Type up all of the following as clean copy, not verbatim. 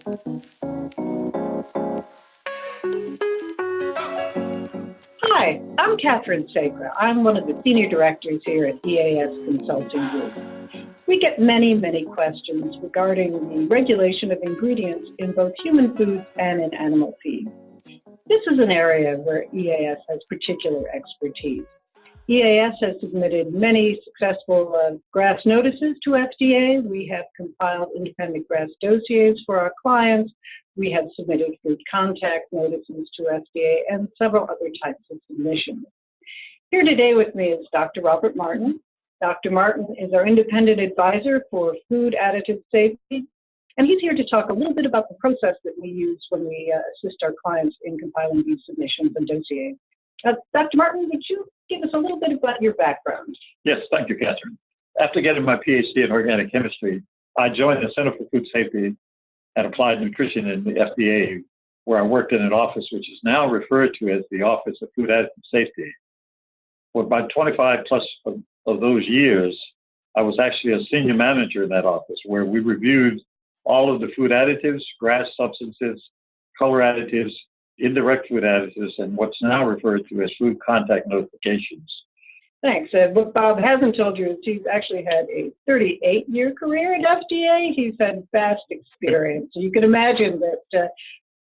Hi, I'm Catherine Sacra. I'm one of the senior directors here at EAS Consulting Group. We get many questions regarding the regulation of ingredients in both human foods and in animal feed. This is an area where EAS has particular expertise. EAS has submitted many successful GRAS notices to FDA. We have compiled independent GRAS dossiers for our clients. We have submitted food contact notices to FDA and several other types of submissions. Here today with me is Dr. Robert Martin. Dr. Martin is our independent advisor for food additive safety, and he's here to talk a little bit about the process that we use when we assist our clients in compiling these submissions and dossiers. Dr. Martin, would you give us a little bit about your background? Yes, thank you, Catherine. After getting my PhD in organic chemistry, I joined the Center for Food Safety and Applied Nutrition in the FDA, where I worked in an office which is now referred to as the Office of Food Additive Safety. For about 25 plus of those years, I was actually a senior manager in that office, where we reviewed all of the food additives, GRAS substances, color additives, indirect food additives, and what's now referred to as food contact notifications. Thanks. What Bob hasn't told you is he's actually had a 38-year career at FDA. He's had vast experience. So you can imagine that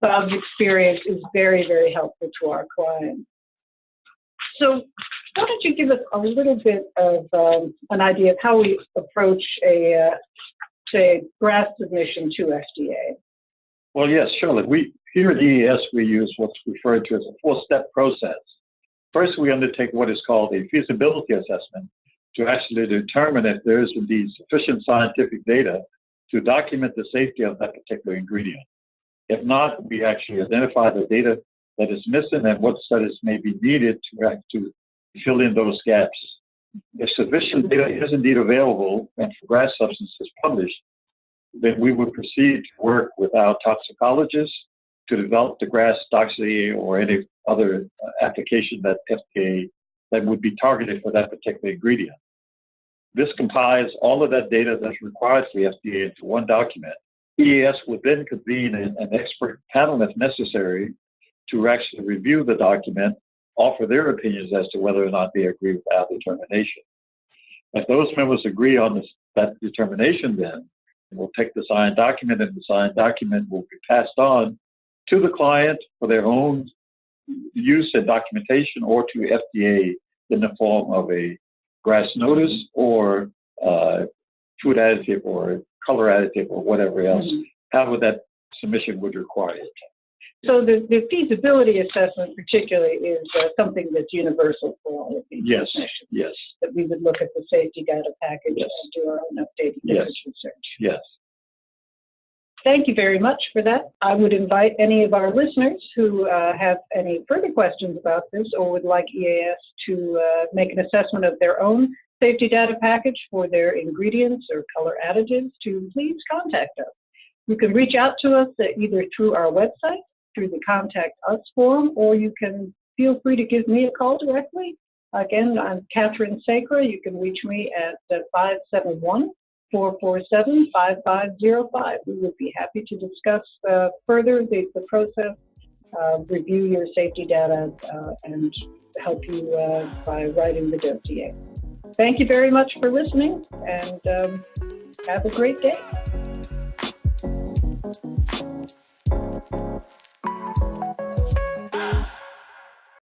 Bob's experience is very helpful to our clients. So why don't you give us a little bit of an idea of how we approach a, say, GRAS submission to FDA? Well, yes, surely. Here at EAS, we use what's referred to as a four-step process. First, we undertake what is called a feasibility assessment to actually determine if there is indeed sufficient scientific data to document the safety of that particular ingredient. If not, we actually identify the data that is missing and what studies may be needed to fill in those gaps. If sufficient data is indeed available and for GRAS substances published, then we would proceed to work with our toxicologists to develop the GRAS dossier or any other application that FDA that would be targeted for that particular ingredient. This compiles all of that data that's required for the FDA into one document. EAS would then convene an expert panel if necessary to actually review the document, offer their opinions as to whether or not they agree with our determination. If those members agree on that determination, then we'll take the signed document, and the signed document will be passed on to the client for their own use and documentation, or to FDA in the form of a GRAS notice or food additive or color additive or whatever else, however that submission would require it. So the feasibility assessment particularly is something that's universal for all of these submissions. Yes. That we would look at the safety data package and do our own updated image research. Yes. Thank you very much for that. I would invite any of our listeners who have any further questions about this or would like EAS to make an assessment of their own safety data package for their ingredients or color additives to please contact us. You can reach out to us either through our website, through the Contact Us form, or you can feel free to give me a call directly. Again, I'm Catherine Sacra. You can reach me at 571-447-5505. We would be happy to discuss further the process, review your safety data, and help you by writing the dossier. Thank you very much for listening, and have a great day.